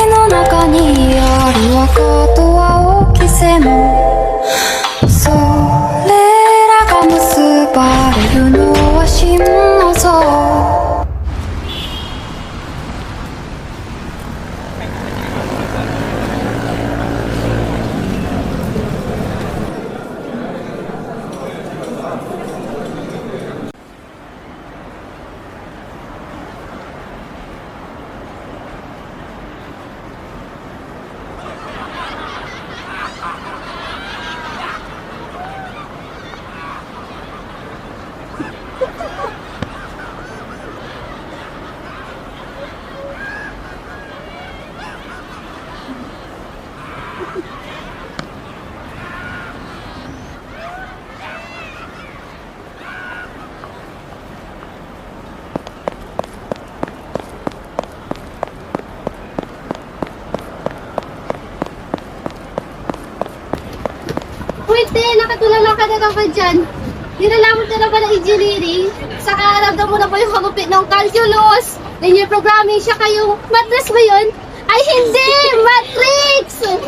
の中にある赤と青き線それらが結ばれるのは真謎Wait, nakatulala ka na naman dyan. Nilalamot ka na ba ng engineering? Saka alam mo na ba yung hagupit ng calculus? Linear programming, siya kayong matrix ba yun? Ay hindi! Matrix!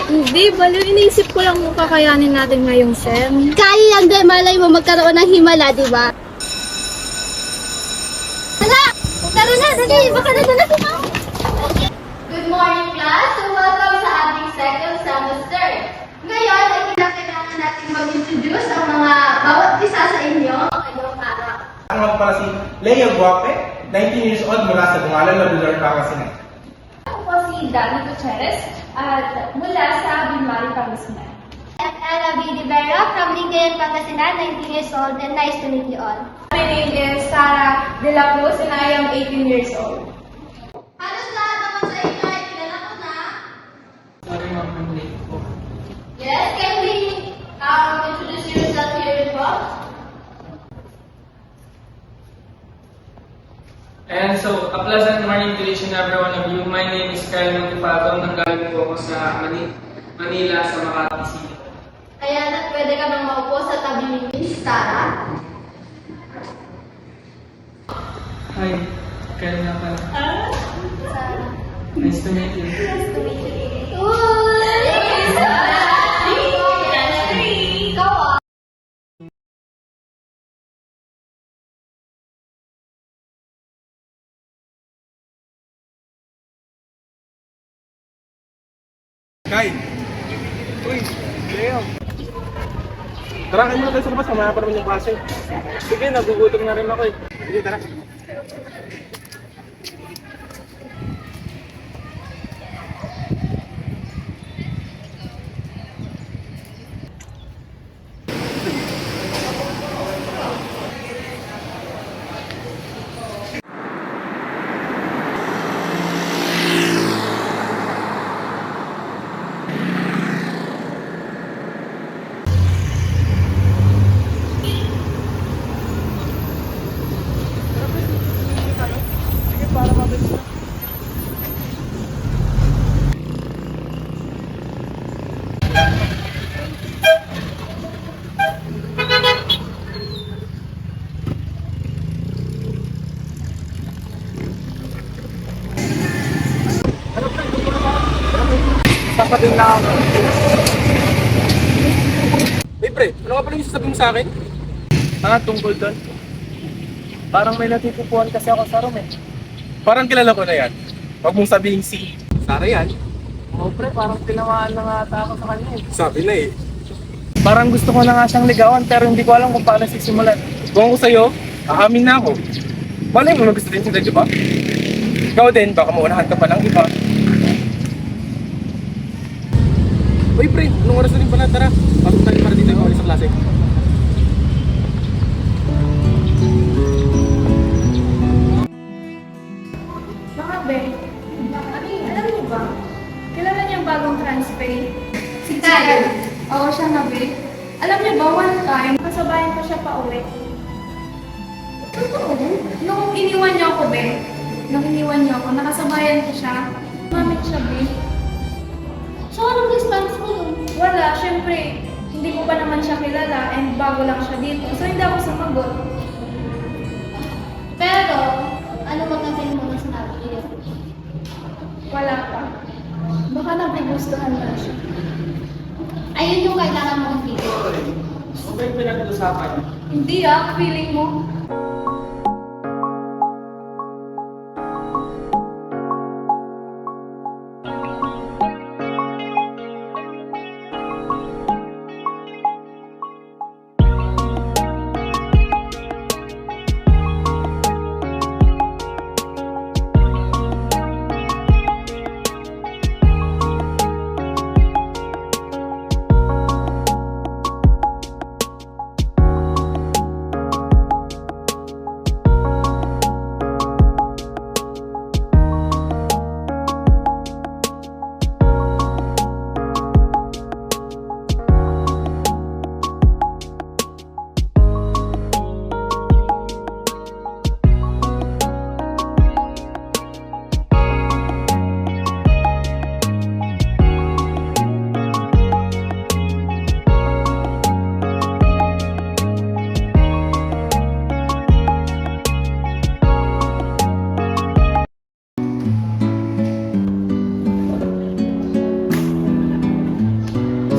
Hindi, baliw. Iniisip ko lang kung kakayanin natin ngayong SEM. Kaya lang din, malay mo magkaroon ng himala, di ba? Hala! Tara na, dali! Baka na si Ma'am! Good morning, class! So, welcome sa ating second semester. Ngayon, ay kailangan natin mag-introduce ang mga bawat isa sa inyo ngayong araw. Ang pala si Leo Guape, 19 years old mula sa Bungalan, Labular, Pangasinan. Ako po si Danny Gutierrez at mula sa Binmari, Pangasinan. I'm Ella B. Rivera from Lingayen, Pangasinan, 19 years old, and nice to meet you all. My name is Sarah De La Cruz and I am 18 years old. Halos lahat naman sa inyo ay kilala ko na. Sorry, ma'am, I'm late po. Yes, can we introduce yourself here as well? And so, a pleasant morning to each and every one of you. My name is Kyle Montipato. Nanggaling po ako sa Manila, sa Makati City. Kaya na pwede ka nang maupo sa tabi ni Miss Sarah. Hi, Kyle nga pala. Nice to meet you. Kai! Uy! Leo! Tara, kayo muna tayo sa labas. Mamaya pa naman yung klase. Sige, nagugutom na rin ako eh. Sige, tara. Tapat din na ako. Hey, pre! Ano ka pala yung sasabihin mo sa akin? Tungkol doon? Parang may natitipuan kasi ako sa room eh. Parang kilala ko na yan. Huwag mong sabihin si Sarah yan. Oo pre, parang tinamaan na nga ata ako sa kanya eh. Sabi na eh. Parang gusto ko na nga siyang ligawan pero hindi ko alam kung paano sisimulan. Kung ako sa'yo, aamin na ako. Malay mo na gusto din sila, di ba? Ikaw din, baka maunahan ka pa ng iba. Uy, pre, anong oras na rin pala? Tara, pasok tayo para dito yung sa klase. Mga be, alam niyo ba? Kilala niyo ang bagong transpay? Si Kyle. Oo, siya na be. Alam niyo ba, one time, kasabayan ko siya pa uwi. Totoo? Nung iniwan niyo ako, be. Nung iniwan niyo ako, nakasabayan ko siya. Mamit siya, be. So, anong distance mo yun? Wala, syempre, hindi ko pa naman siya kilala and bago lang siya dito. So hindi ako sumagot. Pero, ano bang natin mo na sinabi niyo? Wala pa. Baka nagugustuhan na siya. Ayun yung kailangan mong feel. Ano ba yung pinag-usapan? Hindi feeling mo.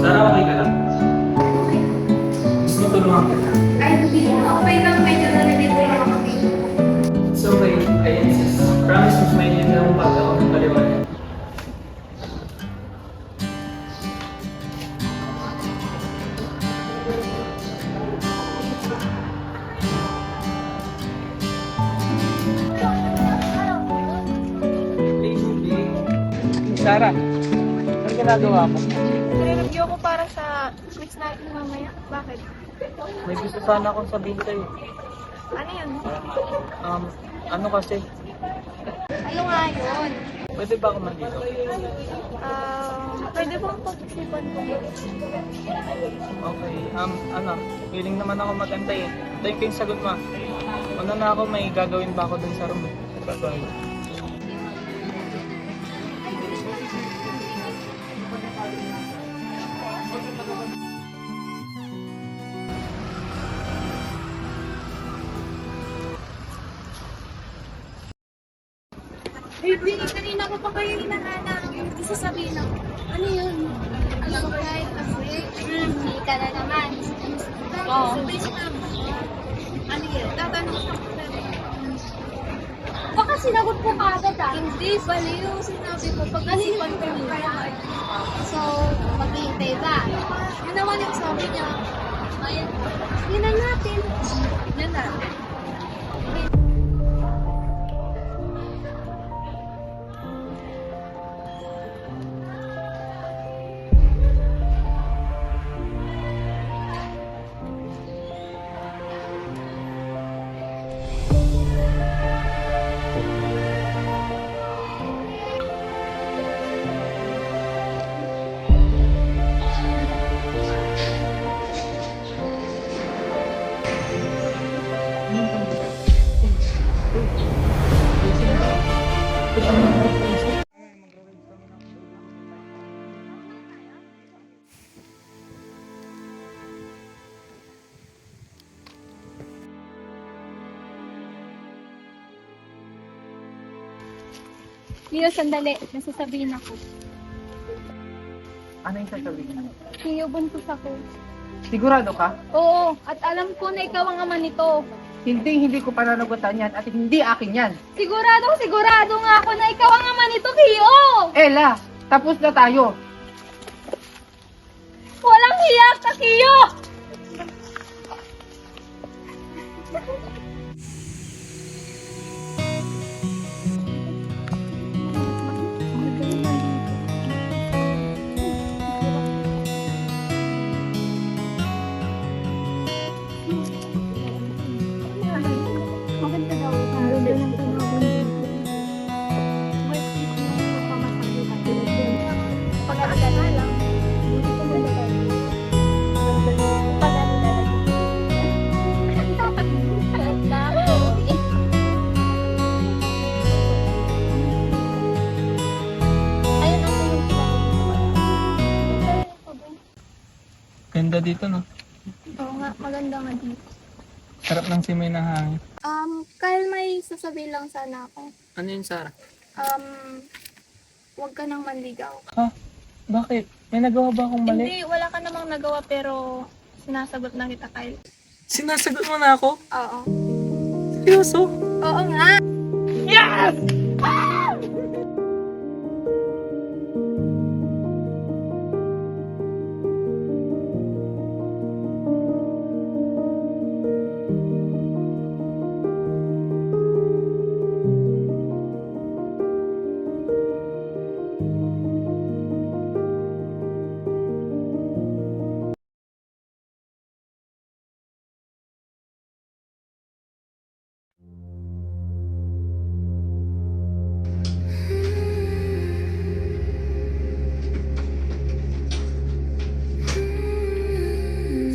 Sarah, okay ka lang? Gusto mo tulungan kita? Ay, hindi na. Okay lang, medyo nalilito lang ako. It's okay. Ayan sis. Promise mas maintindihan mo pag ako ng paliwanag. Sarah, ano ginagawa mo? Nire-review ko para sa quiz natin mamaya. Bakit? May gusto sana akong sabihin sa'yo. Ano yun? Ano kasi? Ano nga yun? Pwede ba ako mandito? Pwede bang pag-isipan ko? Okay, ano, willing naman ako mag-antay eh. Antayin ko yung sagot mo. Ano na ako, may gagawin ba ako dun sa room eh? Baby, kanina ko pa kayo hinahanap. Isa sabihin ako. Ano yun? Alam ko kahit kasi, hindi ka na naman. Oo. Sabay sinabi ko. Ano yun? Tatanong sa ko. Baka sinagot ko agad Hindi, baliw. Sinabi ko. Pag-isipan ko nila. So, maghihintay ba? Yun naman yung sabi niya. Ayun. Yun na natin. Yun natin. Leo, sandali. Nasasabihin ako. Ano yung sasabihin mo? Leo, buntis ako. Sigurado ka? Oo, at alam ko na ikaw ang ama nito. Hindi ko pananagutan yan at hindi akin yan. Sigurado nga ako na ikaw ang ama nito, Leo! Ella, tapos na tayo. Walang hiyak ka, Leo! Ganda dito, no? Oo nga, maganda nga dito. Sarap ng simoy ng hangin. Kyle, may sasabihin lang sana ako. Ano yun, Sarah? Huwag ka nang manligaw. Ha? Bakit? May nagawa ba akong mali? Hindi, wala ka namang nagawa pero sinasagot na kita, Kyle. Sinasagot mo na ako? Oo. Seryoso? Oo nga.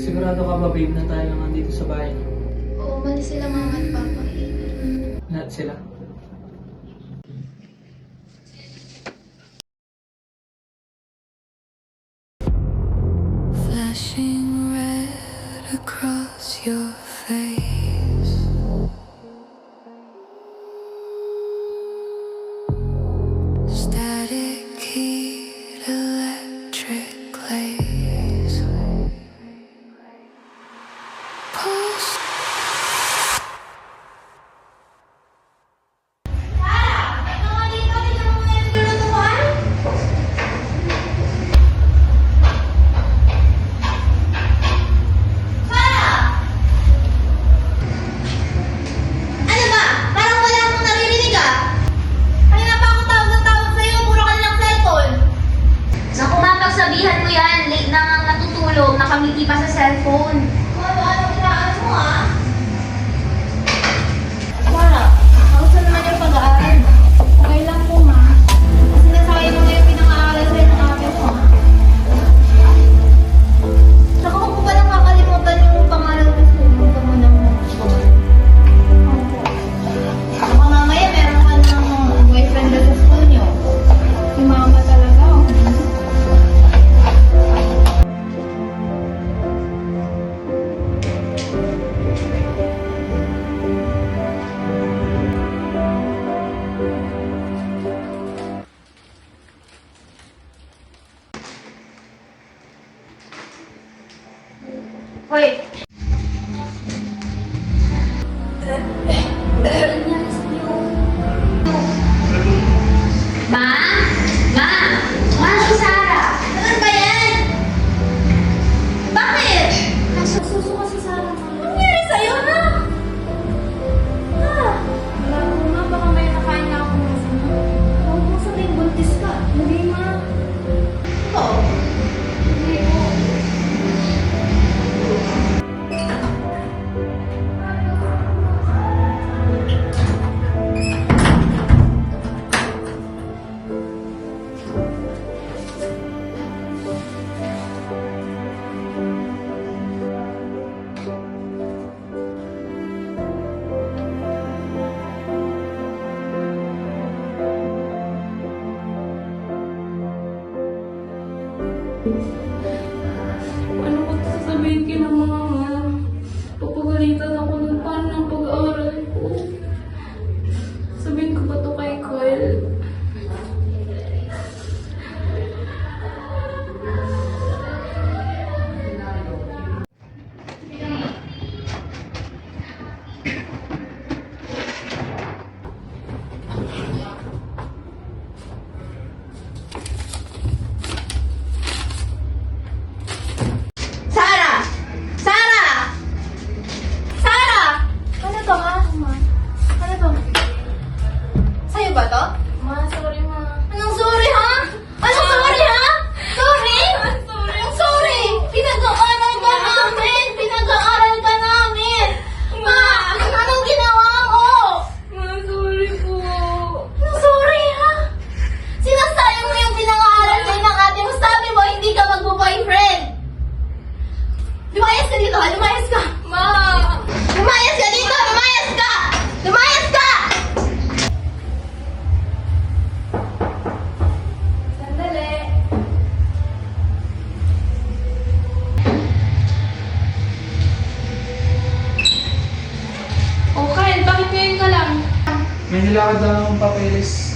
Sigurado ka ba, babe, na tayo lang nandito sa bahay niyo? Oo, mali sila mama at papa. Lahat sila. Flashing red across your face. Static heat, electric glaze. Pulse. Ano ba? Parang wala akong naririnig ah. Kanina pa ako tawag ng tawag sa'yo, puro ka lang cellphone. Naku ma, pagsabihan mo yan, late na nga natutulog, nakamiti pa sa cellphone. Ano kinaan mo ah? Wala. Kamusta naman yung pag-aaral? Okay lang po, ma. Kasi nasayang mo na yung pinang-aaral sa'yo ng ate mo. Saka kung pa lang kakalimutan yung pangalan mo, pumunta mo ng baka mamaya meron ka ng boyfriend na sa school nyo. Si mama talaga. Oh. Hoy! Ma? Ma? Ma, si Sarah. Ano ba yan? Bakit? Nasususo ka si Sarah. Ano nangyari sa'yo na? Wala po, ma. Baka may nakain na ako masama. Huwag mo sabihin buntis ka. Hindi, ma. Oo. Hindi po. Ano ko sasabihin kina mama? Papagalitan ako ng paano ng pag-aaral ko. Sabihin ko ba to kay Kyle? Sarah! Sarah! Sarah! Ano to, ma? Ano to? Sa'yo ba to? Ma, sorry, ma. Anong sorry, ha? Anong sorry, ha? Sorry? Anong sorry? Pinag-aaral ka namin! Pinag-aaral ka namin! Ma! Anong ginawa mo? Ma, sorry po. Anong sorry, ha? Sinasayang mo yung pinag-aaral sa'yo ng ate mo. Sabi mo, hindi ka magbo-boyfriend! Lumayas ka dito, ha? Lumayas ka! Ma! Lumayas ka dito! Lumayas ka! Lumayas ka! Sandali. lakad lang akong papeles.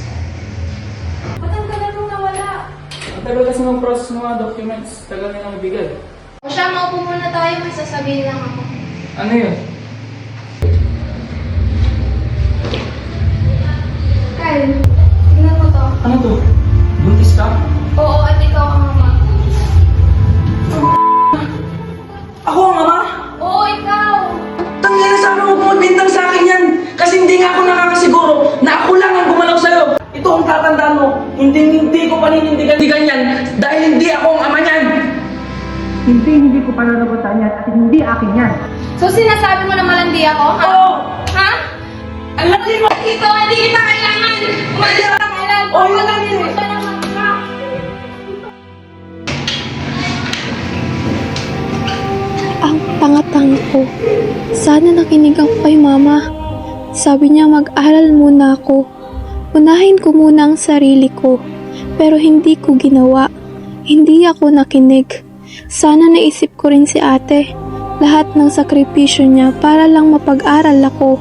Matanggalan mo nawala. Matagal kasi mag-process ng mga documents. Tagal na mabigay. O siya, maupo muna tayo. May sasabihin lang ako. Ano yun? Kyle, tingnan mo to. Ano to? Buntis ka? Oo, at ikaw ang ama. Ako ang ama? Oo, ikaw! Tangina, sabi mo bumibintang sa akin yan. Kasi hindi nga ako nakakasiguro na ako lang ang gumalaw sa'yo. Ito ang tatandaan mo. Hindi ko paninindigan yan dahil hindi ako ang ama niyan. Hindi ko pananagutan yan at hindi akin yan. So sinasabi mo na malandi ako, ha? Oo! Ha? Alam mo! Ito, hindi kita kailangan! Umalis ka kailan! Oo, yun lang yun. Ito naman ka! Ang tanga-tanga ko. Sana nakinig ako kay mama. Sabi niya mag-aral muna ako. Unahin ko muna ang sarili ko. Pero hindi ko ginawa. Hindi ako nakinig. Sana naisip ko rin si ate. Lahat ng sakripisyo niya para lang mapag-aral ako.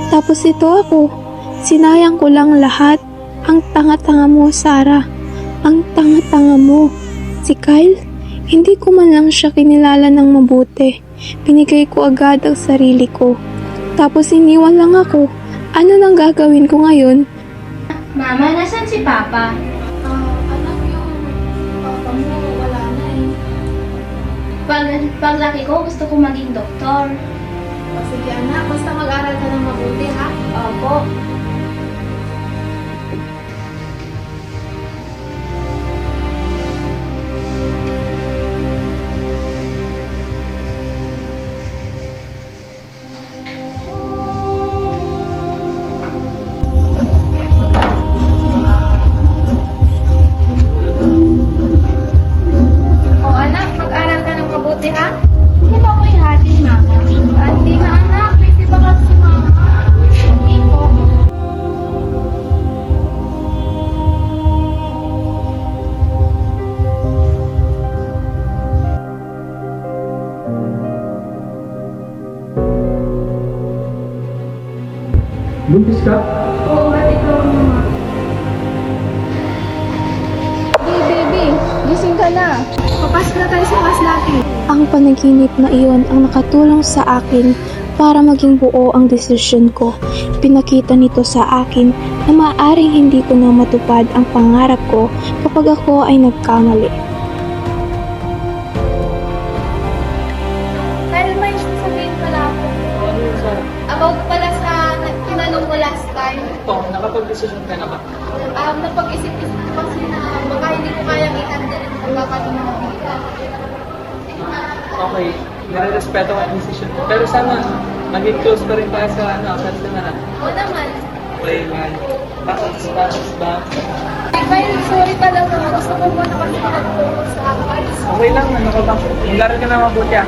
Tapos ito ako. Sinayang ko lang lahat. Ang tanga-tanga mo, Sarah. Ang tanga-tanga mo. Si Kyle? Hindi ko man lang siya kinilala ng mabuti. Pinigay ko agad ang sarili ko. Tapos iniwan lang ako. Ano nang gagawin ko ngayon? Mama, nasan si Papa? Anak, yung papa mo, wala na eh. Paglaki ko, gusto ko maging doktor. O sige anak, basta mag-aral ka ng mabuti, ha? Opo. O anak, mag-aral ka ng mabuti, ha? Hindi ba ko ihatid, Mama? Hindi na anak, busy pa kasi si mama. Hindi po. Buntis ka? Oo, at ikaw ang mama. Hey baby, gising ka na. Papasok na tayo sa class natin. Ang panaginip na iyon ang nakatulong sa akin para maging buo ang desisyon ko. Pinakita nito sa akin na maaaring hindi ko na matupad ang pangarap ko kapag ako ay nagkamali. Kyle, may sasabihin pala ako. Ano yun, Sarah? About pala sa tinanong mo last time. Ito, nakapag-decision ka na ba? Napag-isip-isip ko kasi na baka hindi ko kayang i-handle ang pagkakataon ng vida. Okay, nire-respeto ko ang decision mo. Pero sana, maging close pa rin tayo sa personal. Oo naman. Okay, man. Tapos ba? Kyle, sorry talaga. Gusto ko muna kasi mag-focus sa akin. Okay lang, ano ka ba? Mag-aral ka na mabuti ah.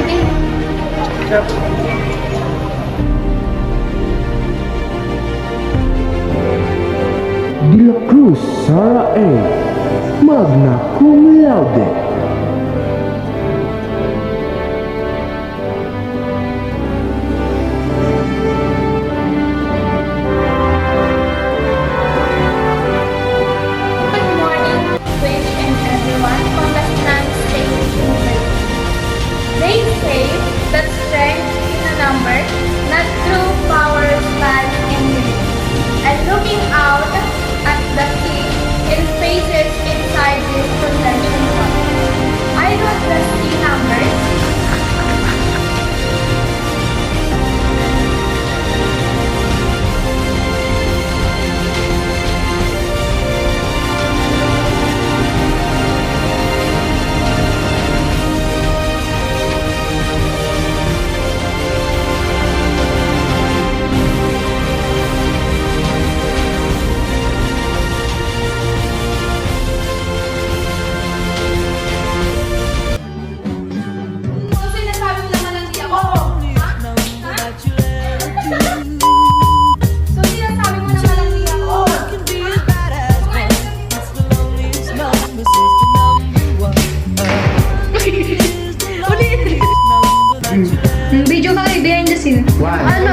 Sige. Sure. De La Cruz Sarah A. Magna Cum Laude. Good morning, Wish and everyone from the Stand State University. They say that strength is a number, not true power lies in unity. And looking out at the sea in spaces inside this convention hall, I don't just see numbers. So, sinasabi mo naman lang di ako? Ha? Ha? So, sinasabi mo naman lang di ako? Video ka behind the scene. One. Ano